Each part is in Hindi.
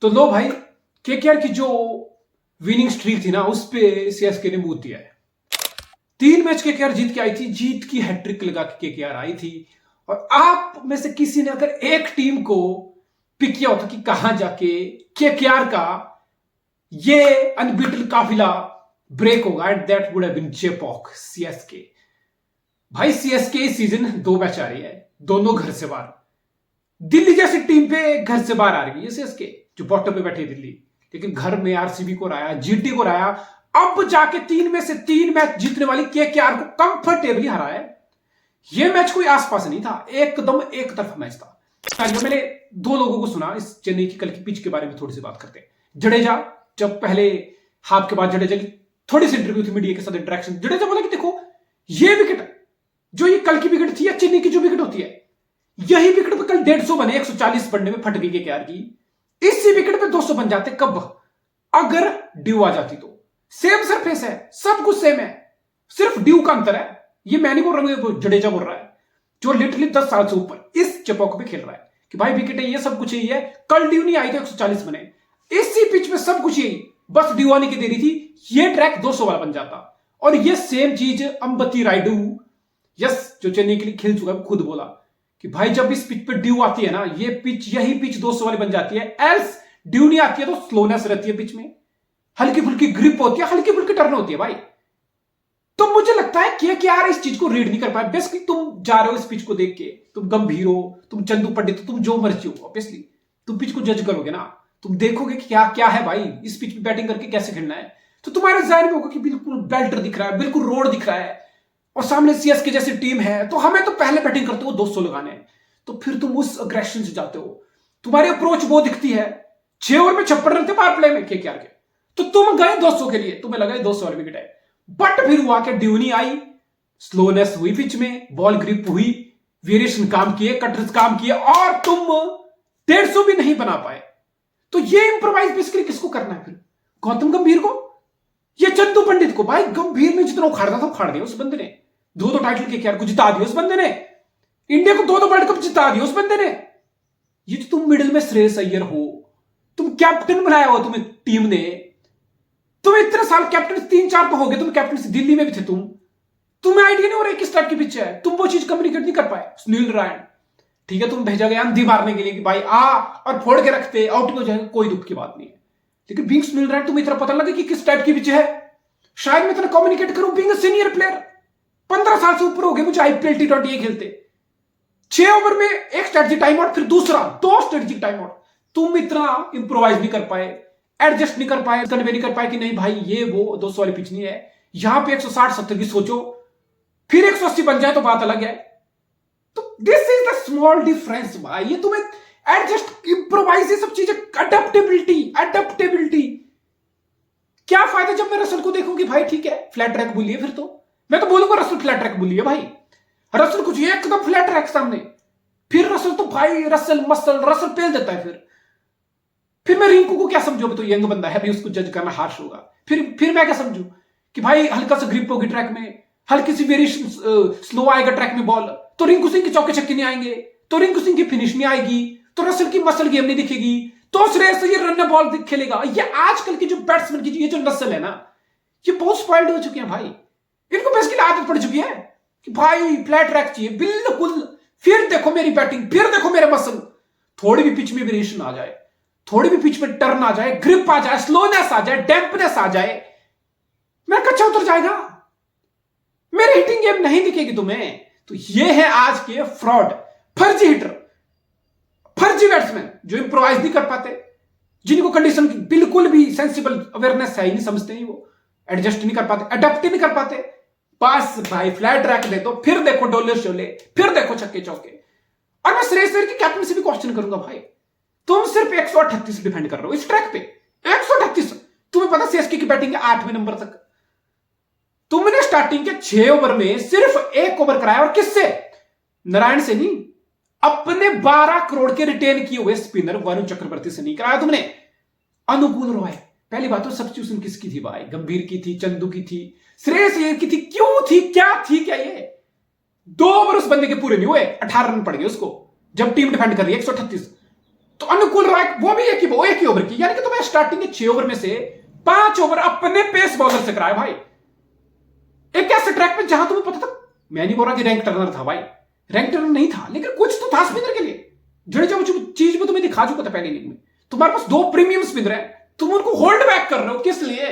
तो लो भाई, केकेआर की जो विनिंग स्ट्रीक थी ना, उस पे सीएसके ने मूव दिया है। 3 मैच केकेआर जीत के आई थी, जीत की हैट्रिक लगा के केकेआर आई थी। और आप में से किसी ने अगर एक टीम को पिक किया होता कि कहां जाके केकेआर का ये अनबीटन काफिला ब्रेक होगा, and that would have been Chepauk CSK. भाई सीएसके इस सीजन 2 मैच आ रही है, दोनों घर से बाहर। दिल्ली जैसी टीम पे घर से बाहर आ रही है सीएसके, जो बॉटम पे बैठी है दिल्ली, लेकिन घर में आरसीबी को हराया, जीटी को हराया, अब जाके 3 में से 3 मैच जीतने वाली केकेआर को कंफर्टेबली हराया है। यह मैच कोई आसपास नहीं था, एकदम एक तरफा मैच था। मैंने 2 लोगों को सुना इस चेन्नई की कल की पिच के बारे में थोड़ी सी बात करते हैं। जडेजा, जब पहले हाफ के बाद जडेजा की थोड़ी सी इंटरव्यू थी मीडिया के साथ, इंटरेक्शन, जडेजा बोला कि देखो ये विकेट जो ये कल की विकेट थी या चेन्नई की जो विकेट होती है, यही विकेट पे कल 150 बने, 140 बनने में फट गई केकेआर की। इसी विकेट पे 200 बन जाते कब, अगर ड्यू आ जाती तो। सेम सरफेस है, सब कुछ सेम है, सिर्फ ड्यू का अंतर है। ये मैं नहीं बोल रहा हूं, जडेजा बोल रहा है, जो लिटरली 10 साल से ऊपर इस चपॉक पे खेल रहा है कि भाई विकेट है, ये सब कुछ यही है, कल ड्यू नहीं आई तो 140 बने। इसी पिच में सब कुछ यही, बस ड्यू आने की देरी थी, ये ट्रैक 200 वाला बन जाता। और ये सेम चीज अंबती रायडू, यस, जो चेन्नई के लिए खेल चुका है, खुद बोला कि भाई जब इस पिच पे ड्यू आती है ना, ये पिच, यही पिच 200 वाली बन जाती है। एल्स ड्यू नहीं आती है तो स्लोनेस रहती है पिच में, हल्की फुल्की ग्रिप होती है, हल्की फुल्की टर्न होती है भाई। तो मुझे लगता है कि यार इस चीज को रीड नहीं कर पाए। बेसिकली तुम जा रहे हो इस पिच को देख के, तुम गंभीर हो, तुम चंदू पंडित हो, तुम जो मर्जी हो, ऑब्वियसली तुम पिच को जज करोगे ना, तुम देखोगे कि क्या क्या है भाई, इस पिच पे बैटिंग करके कैसे खेलना है। तो तुम्हारे ज़हन में होगा कि बिल्कुल बेल्टर दिख रहा है, बिल्कुल रोड दिख रहा है, और सामने सीएसके जैसी टीम है, तो हमें तो पहले बैटिंग करते हो 200 लगाने हैं। तो फिर तुम उस अग्रेशन से जाते हो, तुम्हारी अप्रोच वो दिखती है। 6 ओवर में 56 रन थे पावर प्ले में केकेआर के, तो तुम गए 200 के लिए, तुम्हें लगा 200 वाली विकेट है। बट फिर हुआ कि ड्यू नहीं आई, स्लोनेस हुई पिच में, बॉल ग्रिप हुई, वेरिएशन काम किए, कटर्स काम किए, और तुम 150 भी नहीं बना पाए। तो ये इंप्रोवाइज बेसिकली किसको करना है फिर, गौतम गंभीर को या चंदू पंडित को? भाई गंभीर ने जितना उखाड़ा था उखाड़ दिया उस बंदे ने, 2 टाइटल केकेआर को जिता दिया उस बंदे ने, इंडिया को 2 वर्ल्ड कप जिता दिया उस बंदे ने। ये जो तुम मिडिल में श्रेयस अय्यर हो, तुम कैप्टन बनाया हो तुम्हें टीम ने, तुम इतने साल कैप्टन 3-4 तो हो गए, तुम कैप्टन दिल्ली में भी थे, तुम्हें आइडिया नहीं हो रहा किस टाइप की पिच है, तुम वो चीज कम्युनिकेट नहीं कर पाए। सुनील नारायण, ठीक है, तुम भेजा गया अंधी मारने के लिए कि भाई आ और फोड़ के रखते, आउट हो जाएगा, कोई दुख की बात नहीं है। लेकिन बीइंग सुनील नारायण तुम्हें इतना पता लगे कि किस टाइप की पिच है, शायद मैं इतना कम्युनिकेट करूं। बीइंग सीनियर प्लेयर, 15 साल से ऊपर हो गए मुझे आईपीएल T20 खेलते, 6 ओवर में एक स्ट्रेटजी टाइम आउट, फिर दूसरा 2 स्ट्रेटजी टाइम आउट। तुम इतना इंप्रोवाइज नहीं कर पाए, एडजस्ट नहीं कर पाए, कन्वे नहीं कर पाए कि नहीं भाई ये वो 200 वाली पिच नहीं है, यहां पे 160-70 की सोचो, फिर 180 बन जाए तो बात अलग है। तो this is the small difference भाई, ये तुम्हें एडजस्ट, इंप्रोवाइज, ये सब चीजें, अडेप्टेबिलिटी। क्या फायदा जब मैं रसल को देखूंगी भाई ठीक है फ्लैट ट्रैक बोलिए, फिर तो मैं तो बोलूंगा रसल फ्लैट ट्रैक बोलिए भाई, रसल कुछ एकदम फ्लैट ट्रैक सामने, फिर रसल तो भाई रसल रसल पेल देता है। फिर मैं रिंकू को क्या समझू, तो यंग बंदा है भाई, उसको जज करना हार्श होगा। फिर मैं क्या समझू कि भाई हल्का सा ग्रिप होगी ट्रैक में, हल्की सी वेरिएशन स्लो आएगा ट्रैक में बॉल, तो रिंकू सिंह के चौके छक्के नहीं आएंगे, तो रिंकू सिंह की फिनिश नहीं आएगी, तो रसल की मसल गेम नहीं दिखेगी, तो श्रेयस ये रन बॉल खेलेगा। ये आजकल की जो बैट्समैन की ये जो नस्ल है ना, ये बहुत स्पॉइल्ड हो चुके हैं भाई, इनको बेसिकली आदत पड़ चुकी है कि भाई फ्लैट ट्रैक चाहिए बिल्कुल, फिर देखो मेरी बैटिंग, फिर देखो मेरे मसल, थोड़ी भी पिच में वेरिएशन आ जाए, थोड़ी भी पिच में टर्न आ जाए, ग्रिप आ जाए, स्लोनेस आ जाए, डैम्पनेस आ जाए, मेरा कच्चा उतर जाएगा, मेरी हिटिंग गेम नहीं दिखेगी तुम्हें। तो ये है आज के फ्रॉड, फर्जी हिटर, फर्जी बैट्समैन जो इंप्रोवाइज नहीं कर पाते, जिनको कंडीशन की बिल्कुल भी सेंसिबल अवेयरनेस है ही नहीं, समझते नहीं, वो एडजस्ट नहीं कर पाते, अडेप्ट नहीं कर पाते। बस भाई फ्लैट ट्रैक दे दो, फिर देखो डोले शोले, फिर देखो छक्के चौके। और मैं श्रेयस अय्यर की कैप्टनसी भी क्वेश्चन करूंगा भाई, तुम सिर्फ 138 डिफेंड कर रहे हो इस ट्रैक पे, 138। तुम्हें पता सीएसके की बैटिंग है 8वें नंबर तक, तुमने स्टार्टिंग के 6 ओवर में सिर्फ 1 ओवर कराया, और किससे? नारायण से नहीं, अपने 12 करोड़ के रिटेन किए हुए स्पिनर वरुण चक्रवर्ती से नहीं कराया तुमने। अनुकूल रॉय, पहली बात तो सब्स्टिट्यूशन किसकी थी भाई? गंभीर की थी, चंदू की थी, श्रेयस अय्यर की थी, क्यों थी, क्या थी, क्या ये 2 ओवर उस बंदे के पूरे नहीं हुए, 18 रन पड़ गए उसको, जब टीम डिफेंड कर रही है 138। तो अनुकूल रॉय वो भी एक ही ओवर की, यानी कि तुम्हें स्टार्टिंग के 6 ओवर में से 5 ओवर अपने पेस बॉलर से कराया भाई। एक ऐसे ट्रैक पे जहां तुम्हें पता था, मैं नहीं बोल रहा कि रैंक टर्नर था भाई, रैंक टर्नर नहीं था, लेकिन कुछ तो था स्पिनर के लिए। जडेजा वो चीज में तुम्हें दिखा चुका था पहले लीग में। तुम्हारे पास 2 प्रीमियम स्पिनर है, तुम उनको होल्ड बैक कर रहे हो, किस लिए?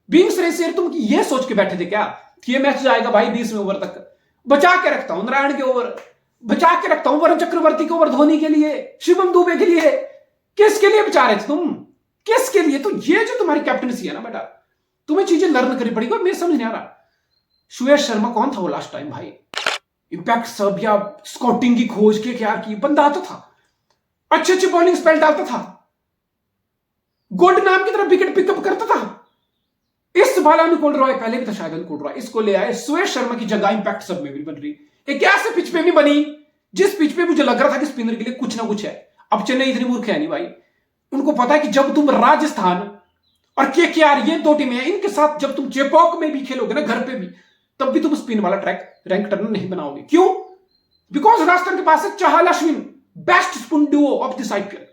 बीइंग श्रेयस तुम ये सोच के बैठे थे क्या कि ये मैच जाएगा भाई 20वें ओवर तक, बचा के रखता हूं नारायण के ओवर, बचा के रखता हूं वरुण चक्रवर्ती के ओवर, धोनी के लिए, शिवम दुबे के लिए। किसके लिए बचा रहे थे तुम, किसके लिए? तो ये जो तुम्हारी कैप्टनसी है ना बेटा, तुम्हें चीजें लर्न करनी पड़ेगी। और मैं समझ नहीं आ रहा, सुयश शर्मा कौन था वो लास्ट टाइम भाई? इंपैक्ट सब या स्कॉटिंग की खोज के क्या की, बंदा आता था, अच्छे अच्छे बॉलिंग स्पेल डालता था, गोल्ड नाम की तरह विकेट पिकअप करता था। इस बार अनुकूल रॉय, पहले भी था शायद अनुकूल रॉय, इसको ले आए, सुयश शर्मा की जगह इंपैक्ट सब में भी बन रही। एक ऐसे पिच पे भी बनी जिस पिच पे मुझे लग रहा था कि स्पिनर के लिए कुछ ना कुछ है। अब चेन्नई इतनी मूर्ख है नहीं भाई, उनको पता है कि जब तुम राजस्थान और केकेआर, ये 2 टीमें हैं, इनके साथ जब तुम चेपॉक में भी खेलोगे ना, घर पे भी, तब भी तुम स्पिन वाला ट्रैक रैंक टर्नर नहीं बनाओगे। क्यों? बिकॉज राजस्थान के पास है Chahal Ashwin, best spin duo of this IPL.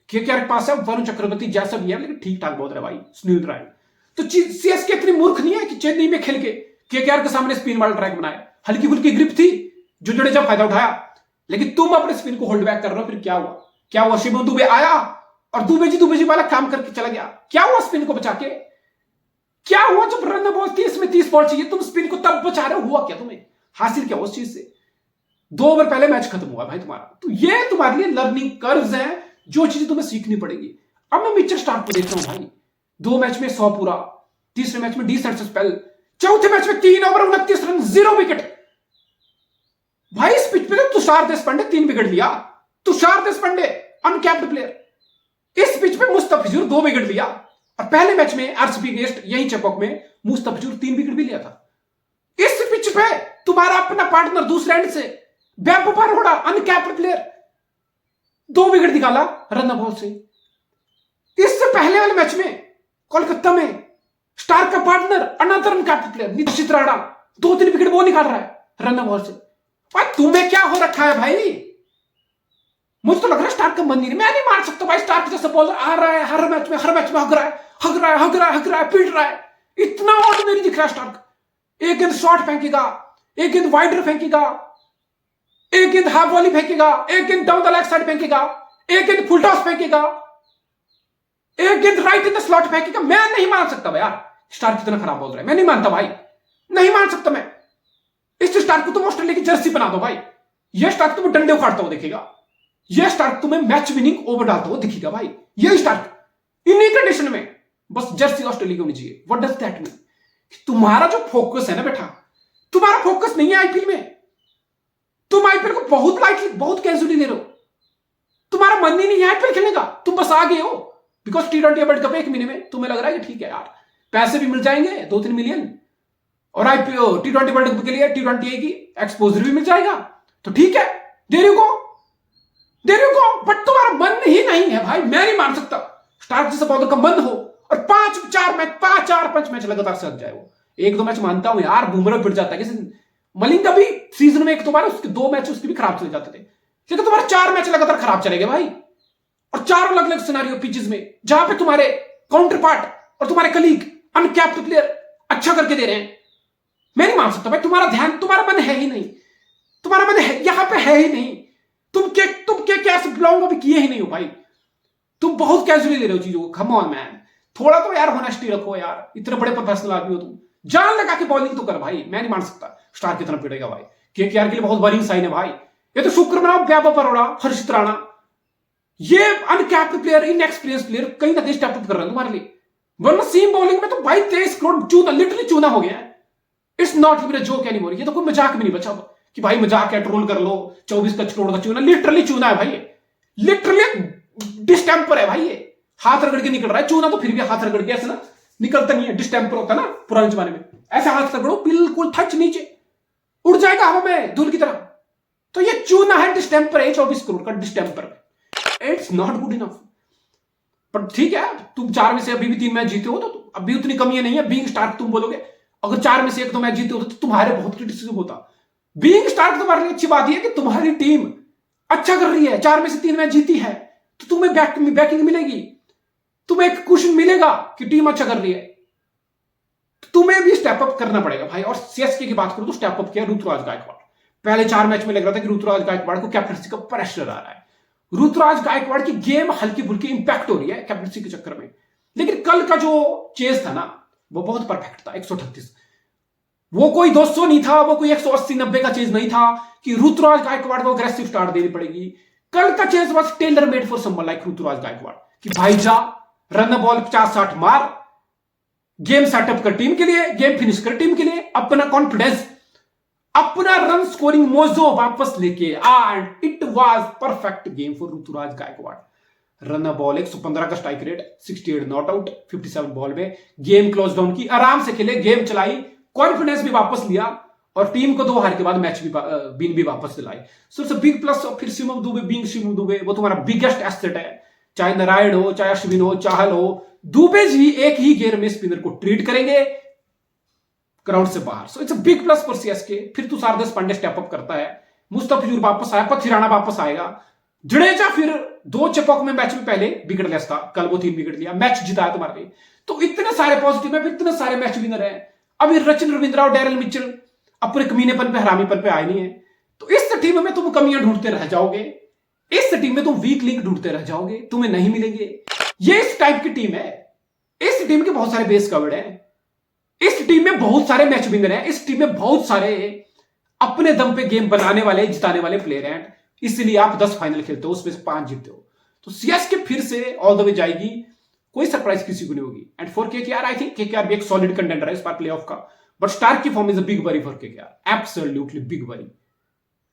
KKR के पास है वरुण चक्रवर्ती जैसा भी है, लेकिन ठीक ठाक बहुत है भाई, सुनील नारायण। तो सीएसके इतनी मूर्ख नहीं है कि चेन्नई में खेल के केकेआर के सामने स्पिन वाला ट्रैक बनाए। हल्की फुल्की ग्रिप थी जो जडेजा फायदा उठाया, लेकिन तुम अपने स्पिन को होल्ड बैक कर रहे हो। फिर क्या हुआ? क्या हुआ? शिवम दुबे आया और दुबे जी वाला काम करके चला गया। क्या हुआ स्पिन को बचा के? क्या हुआ जब रन बॉल 30 में 30 बॉल चाहिए, तुम स्पिन को तब बचा रहे हो? हुआ क्या? तुम्हें हासिल क्या उस चीज से? 2 ओवर पहले मैच खत्म हुआ भाई तुम्हारा। तो ये तुम्हारे लिए लर्निंग कर्व्स हैं, जो चीजें तुम्हें सीखनी पड़ेगी। अब मैं मिचेल स्टार्क को देख रहा हूं भाई, 2 मैच में 100 पूरा, तीसरे मैच में डिसेंट स्पेल, चौथे मैच में 3 ओवर 29 रन 0 विकेट। भाई इस पिच पे तो तुषार देशपांडे 3 विकेट लिया, तुषार देशपांडे अनकैप्ड प्लेयर। इस पिच पे मुस्तफिजुर 2 विकेट लिया, और पहले मैच में आरसीबी अगेंस्ट यही चेपॉक में मुस्तफिजुर 3 विकेट भी लिया था। इस पिच पे तुम्हारा अपना पार्टनर दूसरे एंड से वैभव अरोड़ा अनकैप्ड प्लेयर 2 विकेट निकाला रन बॉल से। इससे पहले वाले मैच में कोलकाता में स्टार का partner another uncapped player Nitish Rana 2-3 wicket वो निकाल रहा है रन बॉल से। भाई तुम्हें क्या हो रखा है भाई? मुझे तो लग रहा है स्टार्क का मन नहीं, मैं नहीं मान सकता भाई। स्टार्क जैसा बॉलर आ रहा है हर मैच में हग रहा है, पीट रहा है, इतना ऑर्डिनरी दिख रहा है स्टार्क। एक गेंद शॉर्ट फेंकेगा, एक गेंद वाइडर फेंकेगा, एक गेंद हाफ वॉली फेंकेगा, एक गेंद डाउन द लेग साइड फेंकेगा, एक गेंद फुल टॉस फेंकेगा, एक गेंद राइट इन द स्लॉट फेंकेगा। मैं नहीं मान सकता भाई यार, स्टार्क कितना खराब बोल रहा है, मैं नहीं मानता भाई, नहीं मान सकता मैं। इस स्टार्क को तुम ऑस्ट्रेलिया की जर्सी बना दो भाई, यह स्टार्क तुम्हें डंडे उखाड़ता हुआ दिखेगा, यह स्टार्क तुम्हें मैच विनिंग ओवर डालता हुआ दिखेगा भाई। यह स्टार्क इन्हीं कंडीशन में बस जर्सी ऑस्ट्रेलिया की होनी चाहिए। What does that mean? तुम्हारा जो फोकस है ना बेटा, तुम्हारा फोकस नहीं है आईपीएल में। तुम आईपीएल को बहुत लाइटली, बहुत कैजुअली ले रहे हो। तुम्हारा मन ही नहीं है आईपीएल खेलने का, तुम बस आ गए हो बिकॉज T20 वर्ल्ड कप 1 महीने में तुम्हें लग रहा है कि ठीक है यार, पैसे भी मिल जाएंगे 2-3 मिलियन, और आईपीओ T20 वर्ल्ड कप के लिए T20 की एक्सपोजर भी मिल जाएगा, तो ठीक है, देर यू गो। बट तुम्हारा मन ही नहीं है भाई, मैं नहीं मान सकता स्टार्क जैसा बॉलर का मन हो और 5-4 मैच लगातार सक जाए। वो 1-2 मैच मानता हूं यार, बुमराह पिट जाता है किसी, मलिंग का भी सीजन में 1-2 बार उसके 2 मैच उसके भी खराब चले जाते थे, लेकिन तुम्हारे 4 मैच लगातार खराब चले गए भाई, और 4 अलग अलग सिनेरियो पिचेस में जहां पे तुम्हारे काउंटर पार्ट और तुम्हारे कलीग अनकैप्ड प्लेयर अच्छा करके दे रहे हैं। मैं नहीं मान सकता भाई, तुम्हारा ध्यान, तुम्हारा मन है ही नहीं, तुम्हारा मन है यहां पे है ही नहीं। तुम कैसे बिलोंग अभी किए ही नहीं हो भाई, तुम बहुत कैजुअली ले रहे हो चीजों को। कम ऑन मैन, थोड़ा तो यार होनेस्टी रखो यार, इतने बड़े प्रोफेशनल आदमी हो तुम, जान लगा के बॉलिंग तो कर भाई। मैं नहीं मान सकता स्टार कितना पिटेगा भाई, केकेआर के लिए बहुत बड़ी साइन है भाई। ये तो शुक्र मनाओ वैभव अरोड़ा, हर्षित राणा, ये अनकैप्ड प्लेयर, इनएक्सपीरियंस प्लेयर कहीं ना कहीं स्टेप अप कर रहे हैं तुम्हारे लिए, वरना सीम बॉलिंग में तो भाई 23 करोड़ चूना, लिटरली चूना हो गया है। It's not even a joke anymore, ये तो कोई मजाक भी नहीं बचा कि भाई मजाक है, ट्रोल कर लो, 24 करोड़ का चूना, लिटरली चूना है भाई, लिटरली डिस्टेम्पर है भाई। ये हाथ रगड़ के निकल रहा है चूना, तो फिर भी हाथ रगड़ के ऐसे ना निकलता नहीं है, डिस्टेम्पर होता ना पुराने जमाने में, ऐसे हाथ रगड़ो बिल्कुल थच नीचे उड़ जाएगा हवा में धूल की तरह। तो ये चूना है, डिस्टेम्पर है, 24 करोड़ का distemper, it's not good enough. पर ठीक है, तुम 4 में से अभी भी 3 मैच जीते हो, तो अभी उतनी कमी नहीं है। बीइंग स्टार्क तुम बोलोगे अगर 4 में से 1-2 मैच जीते हो तो तुम्हारे बहुत क्रिटिसिज्म होता। बीइंग स्टार्क तुम्हारे लिए अच्छी बात यह है कि तुम्हारी टीम अच्छा कर रही है, 4 में से 3 मैच जीती है, तो तुम्हें बैकिंग मिलेगी, तुम्हें एक कुशन मिलेगा कि टीम अच्छा कर रही है, तो तुम्हें भी स्टेप अप करना पड़ेगा भाई। और सीएसके की बात करूं तो स्टेप अप किया ऋतुराज गायकवाड़। पहले 4 मैच में लग रहा था कि ऋतुराज गायकवाड़ को कैप्टनसी का प्रेशर आ रहा है, ऋतुराज गायकवाड़ की गेम हल्की फुल्की इंपैक्ट हो रही है कैप्टनसी के चक्कर में। लेकिन कल का जो चेज था ना वो बहुत परफेक्ट था, 138। वो कोई 200 नहीं था, वो कोई 180-90 का चेज नहीं था कि ऋतुराज गायकवाड़ को अग्रेसिव स्टार्ट देनी पड़ेगी। कल का chase was tailor made for someone like Ruturaj Gaikwad कि भाई जा रन द बॉल 50-60 मार, गेम सेटअप कर टीम के लिए, गेम फिनिश कर टीम के लिए, अपना कॉन्फिडेंस, अपना रन स्कोरिंग मोजो वापस लेके, and it was perfect game for Ruturaj Gaikwad. Run ball 115 का strike rate, 68 not out, 57 ball में गेम क्लोज डाउन की, आराम से खेले, गेम चलाई, कॉन्फिडेंस भी वापस लिया और टीम को 2 हार के बाद मैच भी वापस दिलाई। So it's a big plus. फिर शिवम दुबे, बीइंग शिवम दुबे, वो तुम्हारा बिगेस्ट एसेट है, चाहे नारायण हो, चाहे अश्विन हो, चाहल हो, दुबे जी एक ही गेयर में स्पिनर को ट्रीट करेंगे ग्राउंड से बाहर। So it's a big plus for CSK. फिर तुषार देशपांडे स्टेप अप करता है, मुस्तफिजुर वापस आया, पथिराना वापस आएगा, जडेजा फिर 2 चपक में मैच में पहले विकेट लेस था, कल वो 3 विकेट लिया, मैच जिताया तुम्हारे लिए। तो इतने सारे पॉजिटिव है, इतने सारे मैच विनर है। अभी रचिन रविंद्रा और डेरिल मिचेल अपने कमीनेपन पे, हरामीपन पे आए नहीं है। तो इस टीम में तुम कमियां ढूंढते रह जाओगे, इस टीम में तुम वीक लिंक ढूंढते रह जाओगे, तुम्हें नहीं मिलेंगे। ये इस टाइप की टीम है, इस टीम के बहुत सारे बेस कवर्ड हैं, इस टीम में बहुत सारे मैच विनर हैं, इस टीम में बहुत सारे अपने दम पे गेम बनाने वाले, जिताने वाले प्लेयर हैं। इसलिए आप 10 फाइनल खेलते हो, उसमें से 5 जीतते हो। तो सीएसके फिर से ऑल द वे जाएगी, कोई सरप्राइज किसी को नहीं होगी। And for KKR I think KKR भी एक सॉलिड कंटेंडर है इस बार प्लेऑफ का, बट स्टार्क की form is a big worry for KKR, absolutely big worry.